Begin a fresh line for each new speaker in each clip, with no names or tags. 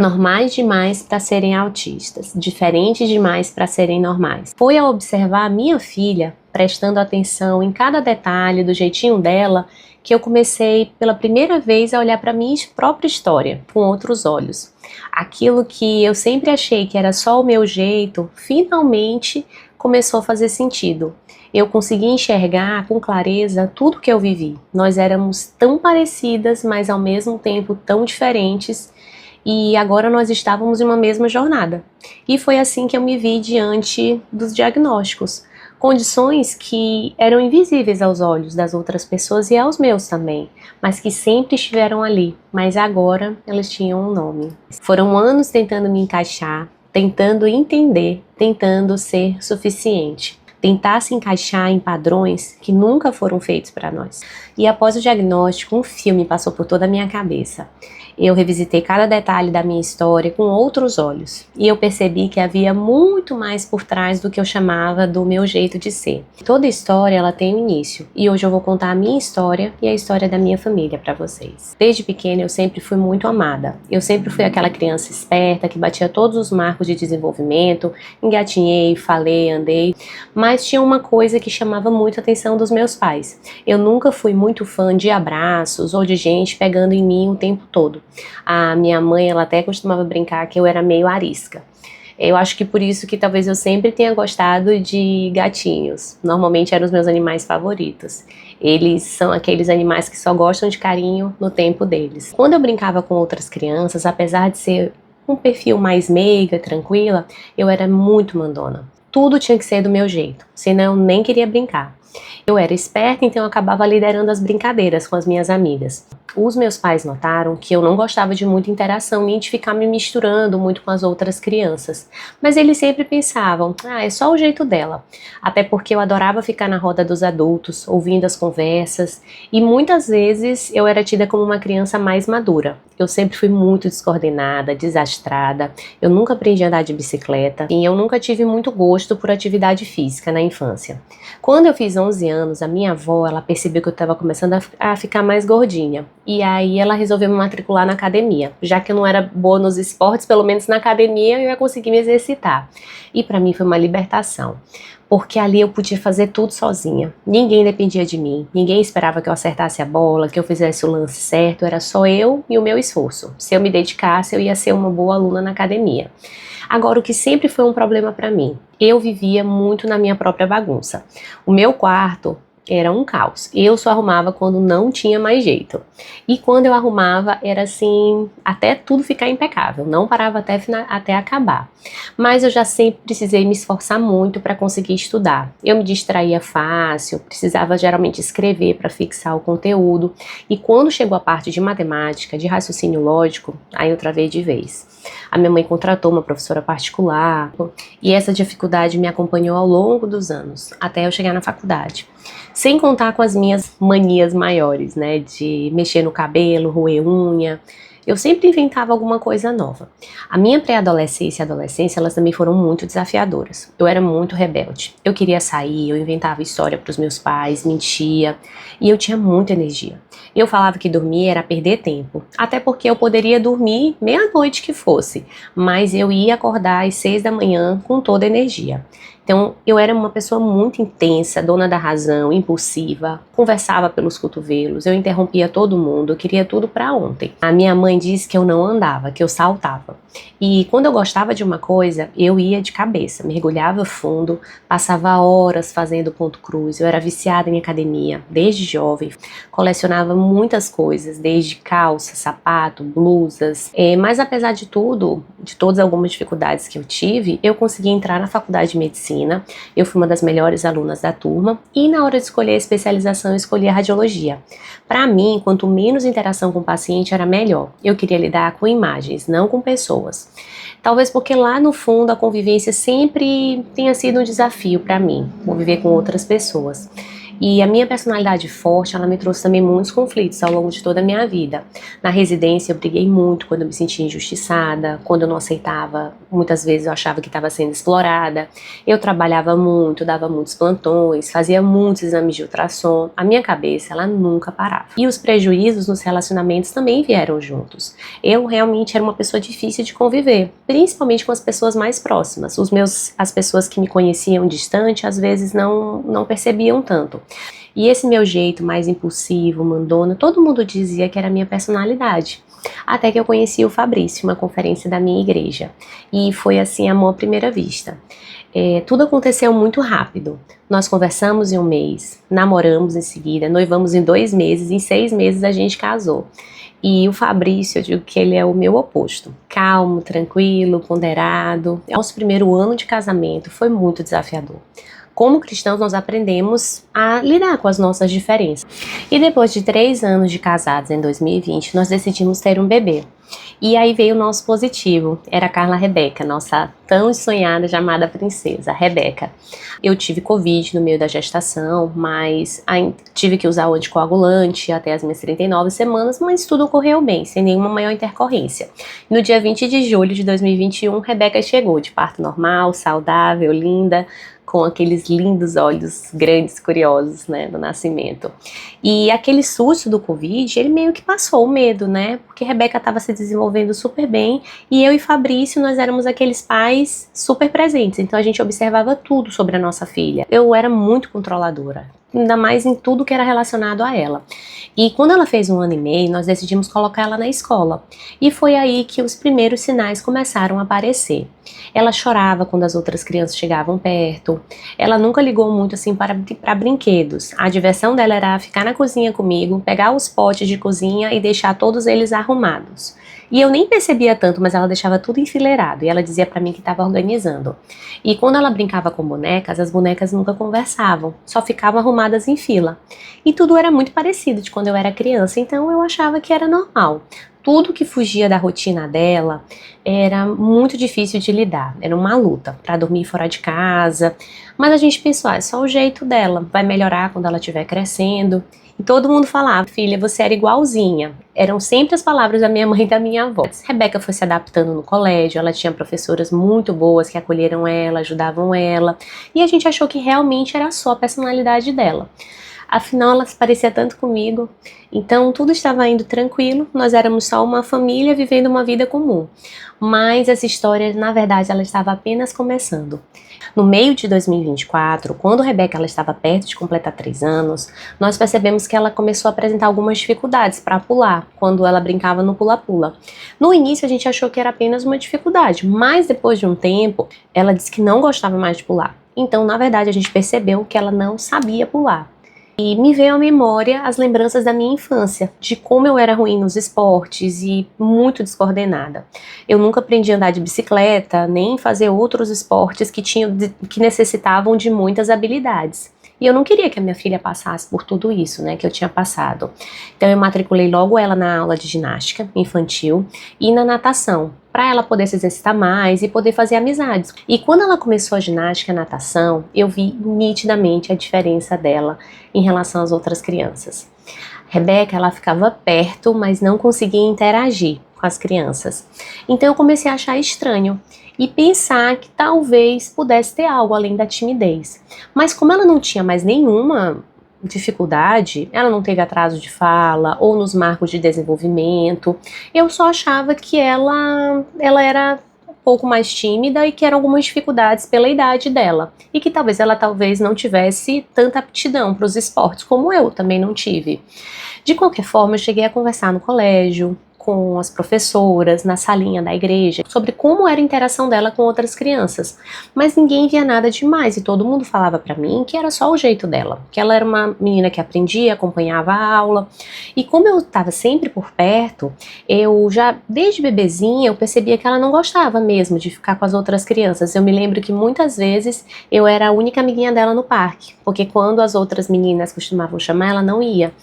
Normais demais para serem autistas, diferentes demais para serem normais. Foi ao observar a minha filha, prestando atenção em cada detalhe do jeitinho dela, que eu comecei pela primeira vez a olhar para minha própria história com outros olhos. Aquilo que eu sempre achei que era só o meu jeito, finalmente começou a fazer sentido. Eu consegui enxergar com clareza tudo que eu vivi. Nós éramos tão parecidas, mas ao mesmo tempo tão diferentes. E agora nós estávamos em uma mesma jornada. E foi assim que eu me vi diante dos diagnósticos. Condições que eram invisíveis aos olhos das outras pessoas e aos meus também, mas que sempre estiveram ali, mas agora elas tinham um nome. Foram anos tentando me encaixar, tentando entender, tentando ser suficiente. Tentar se encaixar em padrões que nunca foram feitos para nós. E após o diagnóstico, um filme passou por toda a minha cabeça. Eu revisitei cada detalhe da minha história com outros olhos. E eu percebi que havia muito mais por trás do que eu chamava do meu jeito de ser. Toda história ela tem um início. E hoje eu vou contar a minha história e a história da minha família para vocês. Desde pequena eu sempre fui muito amada. Eu sempre fui aquela criança esperta que batia todos os marcos de desenvolvimento. Engatinhei, falei, andei. Mas tinha uma coisa que chamava muito a atenção dos meus pais. Eu nunca fui muito fã de abraços ou de gente pegando em mim o tempo todo. A minha mãe, ela até costumava brincar que eu era meio arisca. Eu acho que por isso que talvez eu sempre tenha gostado de gatinhos. Normalmente eram os meus animais favoritos. Eles são aqueles animais que só gostam de carinho no tempo deles. Quando eu brincava com outras crianças, apesar de ser um perfil mais meiga, tranquila, eu era muito mandona. Tudo tinha que ser do meu jeito, senão eu nem queria brincar. Eu era esperta, então eu acabava liderando as brincadeiras com as minhas amigas. Os meus pais notaram que eu não gostava de muita interação nem de ficar me misturando muito com as outras crianças. Mas eles sempre pensavam, é só o jeito dela. Até porque eu adorava ficar na roda dos adultos, ouvindo as conversas. E muitas vezes eu era tida como uma criança mais madura. Eu sempre fui muito descoordenada, desastrada. Eu nunca aprendi a andar de bicicleta. E eu nunca tive muito gosto por atividade física na infância. Quando eu fiz 11 anos, a minha avó, ela percebeu que eu estava começando a ficar mais gordinha. E aí ela resolveu me matricular na academia. Já que eu não era boa nos esportes, pelo menos na academia eu ia conseguir me exercitar. E para mim foi uma libertação. Porque ali eu podia fazer tudo sozinha. Ninguém dependia de mim. Ninguém esperava que eu acertasse a bola, que eu fizesse o lance certo. Era só eu e o meu esforço. Se eu me dedicasse, eu ia ser uma boa aluna na academia. Agora, o que sempre foi um problema para mim, eu vivia muito na minha própria bagunça. O meu quarto era um caos. Eu só arrumava quando não tinha mais jeito. E quando eu arrumava, era assim, até tudo ficar impecável. Não parava até acabar. Mas eu já sempre precisei me esforçar muito para conseguir estudar. Eu me distraía fácil, precisava geralmente escrever para fixar o conteúdo. E quando chegou a parte de matemática, de raciocínio lógico, aí eu travei de vez. A minha mãe contratou uma professora particular e essa dificuldade me acompanhou ao longo dos anos, até eu chegar na faculdade. Sem contar com as minhas manias maiores, né, de mexer no cabelo, roer unha. Eu sempre inventava alguma coisa nova. A minha pré-adolescência e adolescência, elas também foram muito desafiadoras. Eu era muito rebelde. Eu queria sair, eu inventava história para os meus pais, mentia, e eu tinha muita energia. Eu falava que dormir era perder tempo, até porque eu poderia dormir meia-noite que fosse, mas eu ia acordar às 6 da manhã com toda a energia. Então, eu era uma pessoa muito intensa, dona da razão, impulsiva, conversava pelos cotovelos, eu interrompia todo mundo, eu queria tudo para ontem. A minha mãe disse que eu não andava, que eu saltava. E quando eu gostava de uma coisa, eu ia de cabeça, mergulhava fundo, passava horas fazendo ponto cruz. Eu era viciada em academia, desde jovem, colecionava muitas coisas, desde calça, sapato, blusas. Mas apesar de tudo, de todas algumas dificuldades que eu tive, eu consegui entrar na faculdade de medicina. Eu fui uma das melhores alunas da turma e na hora de escolher a especialização eu escolhi a radiologia. Para mim, quanto menos interação com o paciente era melhor. Eu queria lidar com imagens, não com pessoas. Talvez porque lá no fundo a convivência sempre tenha sido um desafio para mim, conviver com outras pessoas. E a minha personalidade forte, ela me trouxe também muitos conflitos ao longo de toda a minha vida. Na residência eu briguei muito quando eu me sentia injustiçada, quando eu não aceitava, muitas vezes eu achava que estava sendo explorada. Eu trabalhava muito, dava muitos plantões, fazia muitos exames de ultrassom. A minha cabeça, ela nunca parava. E os prejuízos nos relacionamentos também vieram juntos. Eu realmente era uma pessoa difícil de conviver, principalmente com as pessoas mais próximas. As pessoas que me conheciam distante, às vezes não percebiam tanto. E esse meu jeito mais impulsivo, mandona, todo mundo dizia que era a minha personalidade. Até que eu conheci o Fabrício, uma conferência da minha igreja. E foi assim, amor à primeira vista. Tudo aconteceu muito rápido. Nós conversamos em um mês, namoramos em seguida, noivamos em 2 meses, em 6 meses a gente casou. E o Fabrício, eu digo que ele é o meu oposto. Calmo, tranquilo, ponderado. Nosso primeiro ano de casamento foi muito desafiador. Como cristãos, nós aprendemos a lidar com as nossas diferenças. E depois de 3 anos de casados, em 2020, nós decidimos ter um bebê. E aí veio o nosso positivo, era a Carla Rebeca, nossa tão sonhada, amada princesa, Rebeca. Eu tive Covid no meio da gestação, mas tive que usar o anticoagulante até as minhas 39 semanas, mas tudo ocorreu bem, sem nenhuma maior intercorrência. No dia 20 de julho de 2021, Rebeca chegou de parto normal, saudável, linda, com aqueles lindos olhos grandes, curiosos, né, do nascimento. E aquele susto do Covid, ele meio que passou o medo, né, porque Rebeca estava se desenvolvendo super bem e eu e Fabrício, nós éramos aqueles pais super presentes, então a gente observava tudo sobre a nossa filha. Eu era muito controladora, ainda mais em tudo que era relacionado a ela. E quando ela fez 1 ano e meio, nós decidimos colocar ela na escola. E foi aí que os primeiros sinais começaram a aparecer. Ela chorava quando as outras crianças chegavam perto. Ela nunca ligou muito assim para brinquedos. A diversão dela era ficar na cozinha comigo, pegar os potes de cozinha e deixar todos eles arrumados. E eu nem percebia tanto, mas ela deixava tudo enfileirado e ela dizia pra mim que estava organizando. E quando ela brincava com bonecas, as bonecas nunca conversavam, só ficavam arrumadas em fila. E tudo era muito parecido de quando eu era criança, então eu achava que era normal. Tudo que fugia da rotina dela era muito difícil de lidar, era uma luta para dormir fora de casa, mas a gente pensou, é só o jeito dela, vai melhorar quando ela estiver crescendo. E todo mundo falava, filha, você era igualzinha. Eram sempre as palavras da minha mãe e da minha avó. Rebeca foi se adaptando no colégio, ela tinha professoras muito boas que acolheram ela, ajudavam ela, e a gente achou que realmente era só a personalidade dela. Afinal, ela se parecia tanto comigo, então tudo estava indo tranquilo, nós éramos só uma família vivendo uma vida comum. Mas essa história, na verdade, ela estava apenas começando. No meio de 2024, quando Rebeca ela estava perto de completar 3 anos, nós percebemos que ela começou a apresentar algumas dificuldades para pular, quando ela brincava no pula-pula. No início a gente achou que era apenas uma dificuldade, mas depois de um tempo, ela disse que não gostava mais de pular. Então, na verdade, a gente percebeu que ela não sabia pular. E me veio à memória as lembranças da minha infância, de como eu era ruim nos esportes e muito descoordenada. Eu nunca aprendi a andar de bicicleta, nem fazer outros esportes que necessitavam de muitas habilidades. E eu não queria que a minha filha passasse por tudo isso, né, que eu tinha passado. Então eu matriculei logo ela na aula de ginástica infantil e na natação, para ela poder se exercitar mais e poder fazer amizades. E quando ela começou a ginástica e a natação, eu vi nitidamente a diferença dela em relação às outras crianças. Rebeca, ela ficava perto, mas não conseguia interagir com as crianças. Então eu comecei a achar estranho e pensar que talvez pudesse ter algo além da timidez. Mas como ela não tinha mais nenhuma dificuldade, ela não teve atraso de fala ou nos marcos de desenvolvimento, eu só achava que ela era um pouco mais tímida e que eram algumas dificuldades pela idade dela e que talvez ela não tivesse tanta aptidão para os esportes como eu também não tive. De qualquer forma, eu cheguei a conversar no colégio com as professoras, na salinha da igreja, sobre como era a interação dela com outras crianças. Mas ninguém via nada demais e todo mundo falava pra mim que era só o jeito dela, que ela era uma menina que aprendia, acompanhava a aula. E como eu estava sempre por perto, eu já, desde bebezinha, eu percebia que ela não gostava mesmo de ficar com as outras crianças. Eu me lembro que muitas vezes eu era a única amiguinha dela no parque, porque quando as outras meninas costumavam chamar, ela não ia.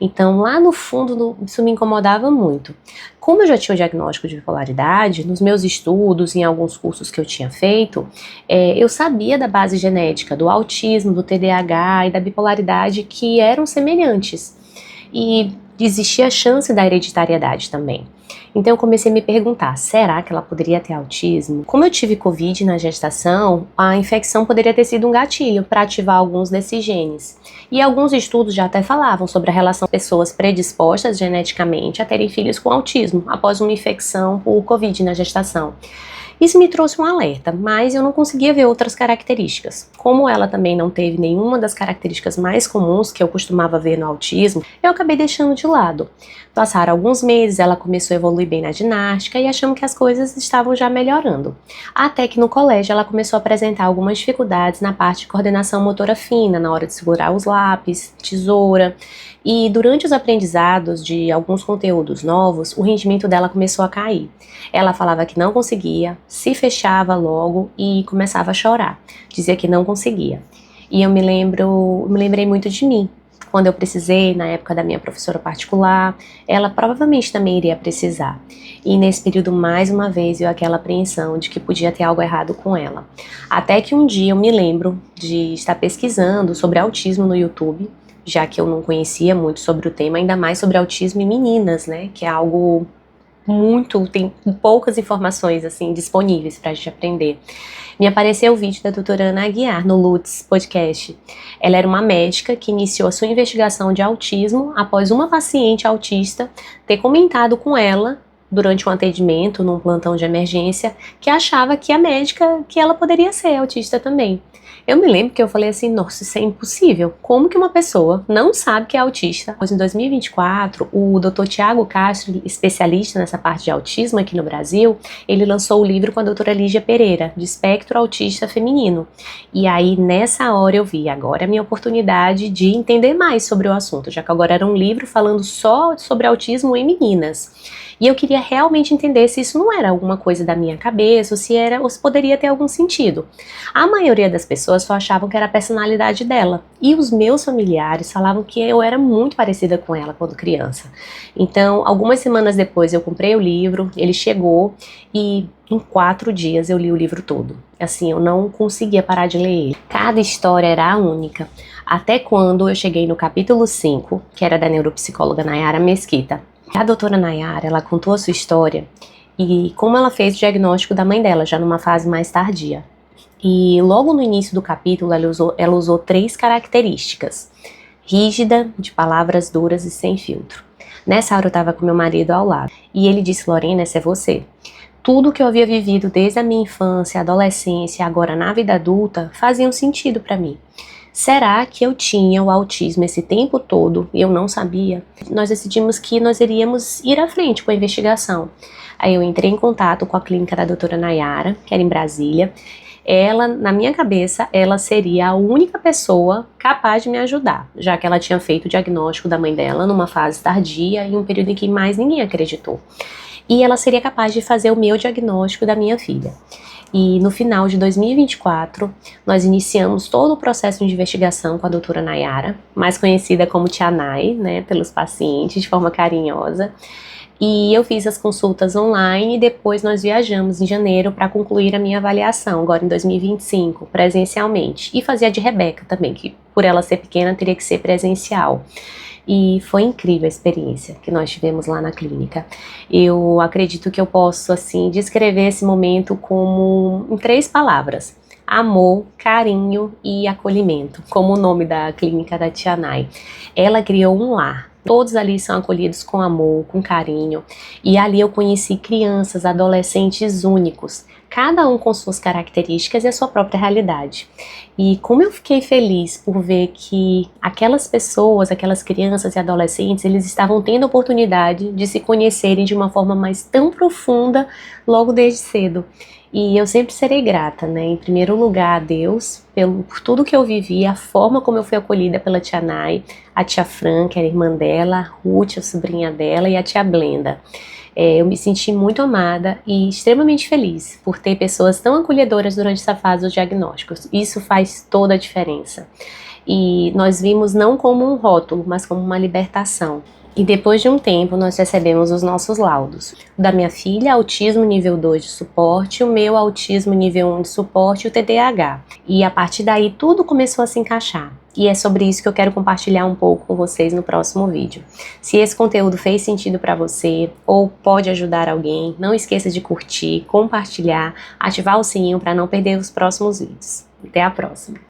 Então, lá no fundo, isso me incomodava muito. Como eu já tinha o diagnóstico de bipolaridade, nos meus estudos, em alguns cursos que eu tinha feito, eu sabia da base genética, do autismo, do TDAH e da bipolaridade que eram semelhantes. E existia a chance da hereditariedade também. Então eu comecei a me perguntar, será que ela poderia ter autismo? Como eu tive Covid na gestação, a infecção poderia ter sido um gatilho para ativar alguns desses genes. E alguns estudos já até falavam sobre a relação de pessoas predispostas geneticamente a terem filhos com autismo após uma infecção por Covid na gestação. Isso me trouxe um alerta, mas eu não conseguia ver outras características. Como ela também não teve nenhuma das características mais comuns que eu costumava ver no autismo, eu acabei deixando de lado. Passaram alguns meses, ela começou a evoluir bem na ginástica e achamos que as coisas estavam já melhorando. Até que no colégio ela começou a apresentar algumas dificuldades na parte de coordenação motora fina, na hora de segurar os lápis, tesoura. E durante os aprendizados de alguns conteúdos novos, o rendimento dela começou a cair. Ela falava que não conseguia, se fechava logo e começava a chorar. Dizia que não conseguia. E eu me lembrei muito de mim. Quando eu precisei, na época da minha professora particular, ela provavelmente também iria precisar. E nesse período, mais uma vez, veio aquela apreensão de que podia ter algo errado com ela. Até que um dia eu me lembro de estar pesquisando sobre autismo no YouTube, já que eu não conhecia muito sobre o tema, ainda mais sobre autismo em meninas, né, que é algo tem poucas informações assim disponíveis pra gente aprender. Me apareceu o vídeo da doutora Ana Aguiar no Lutz Podcast. Ela era uma médica que iniciou a sua investigação de autismo após uma paciente autista ter comentado com ela durante um atendimento num plantão de emergência que achava que que ela poderia ser autista também. Eu me lembro que eu falei assim, nossa, isso é impossível. Como que uma pessoa não sabe que é autista? Pois em 2024, o Dr. Tiago Castro, especialista nessa parte de autismo aqui no Brasil, ele lançou o livro com a doutora Lígia Pereira, de espectro autista feminino. E aí, nessa hora eu vi, agora é a minha oportunidade de entender mais sobre o assunto, já que agora era um livro falando só sobre autismo em meninas. E eu queria realmente entender se isso não era alguma coisa da minha cabeça, ou se poderia ter algum sentido. A maioria das pessoas só achavam que era a personalidade dela. E os meus familiares falavam que eu era muito parecida com ela quando criança. Então, algumas semanas depois eu comprei o livro, ele chegou e em 4 dias eu li o livro todo. Assim, eu não conseguia parar de ler ele. Cada história era única. Até quando eu cheguei no capítulo 5, que era da neuropsicóloga Nayara Mesquita. A doutora Nayara, ela contou a sua história e como ela fez o diagnóstico da mãe dela, já numa fase mais tardia. E logo no início do capítulo, ela usou 3 características. Rígida, de palavras duras e sem filtro. Nessa hora eu estava com meu marido ao lado e ele disse, Lorena, essa é você. Tudo que eu havia vivido desde a minha infância, adolescência e agora na vida adulta fazia um sentido para mim. Será que eu tinha o autismo esse tempo todo e eu não sabia? Nós decidimos que nós iríamos ir à frente com a investigação. Aí eu entrei em contato com a clínica da doutora Nayara, que era em Brasília. Ela, na minha cabeça, ela seria a única pessoa capaz de me ajudar, já que ela tinha feito o diagnóstico da mãe dela numa fase tardia e um período em que mais ninguém acreditou. E ela seria capaz de fazer o meu diagnóstico da minha filha. E no final de 2024, nós iniciamos todo o processo de investigação com a doutora Nayara, mais conhecida como Tia Nay, né, pelos pacientes, de forma carinhosa. E eu fiz as consultas online e depois nós viajamos em janeiro para concluir a minha avaliação, agora em 2025, presencialmente. E fazia de Rebeca também, que por ela ser pequena teria que ser presencial. E foi incrível a experiência que nós tivemos lá na clínica. Eu acredito que eu posso, assim, descrever esse momento como em 3 palavras. Amor, carinho e acolhimento, como o nome da clínica da Tia Nay. Ela criou um lar. Todos ali são acolhidos com amor, com carinho. E ali eu conheci crianças, adolescentes únicos, cada um com suas características e a sua própria realidade. E como eu fiquei feliz por ver que aquelas pessoas, aquelas crianças e adolescentes, eles estavam tendo a oportunidade de se conhecerem de uma forma mais tão profunda logo desde cedo. E eu sempre serei grata, né? Em primeiro lugar a Deus, por tudo que eu vivi, a forma como eu fui acolhida pela Tia Nay, a Tia Fran, que era irmã dela, a Ruth, a sobrinha dela, e a Tia Blenda. Eu me senti muito amada e extremamente feliz por ter pessoas tão acolhedoras durante essa fase dos diagnósticos. Isso faz toda a diferença. e nós vimos não como um rótulo, mas como uma libertação. E depois de um tempo, nós recebemos os nossos laudos. O da minha filha, autismo nível 2 de suporte, o meu, autismo nível 1 de suporte e o TDAH. E a partir daí, tudo começou a se encaixar. E é sobre isso que eu quero compartilhar um pouco com vocês no próximo vídeo. Se esse conteúdo fez sentido para você ou pode ajudar alguém, não esqueça de curtir, compartilhar, ativar o sininho para não perder os próximos vídeos. Até a próxima!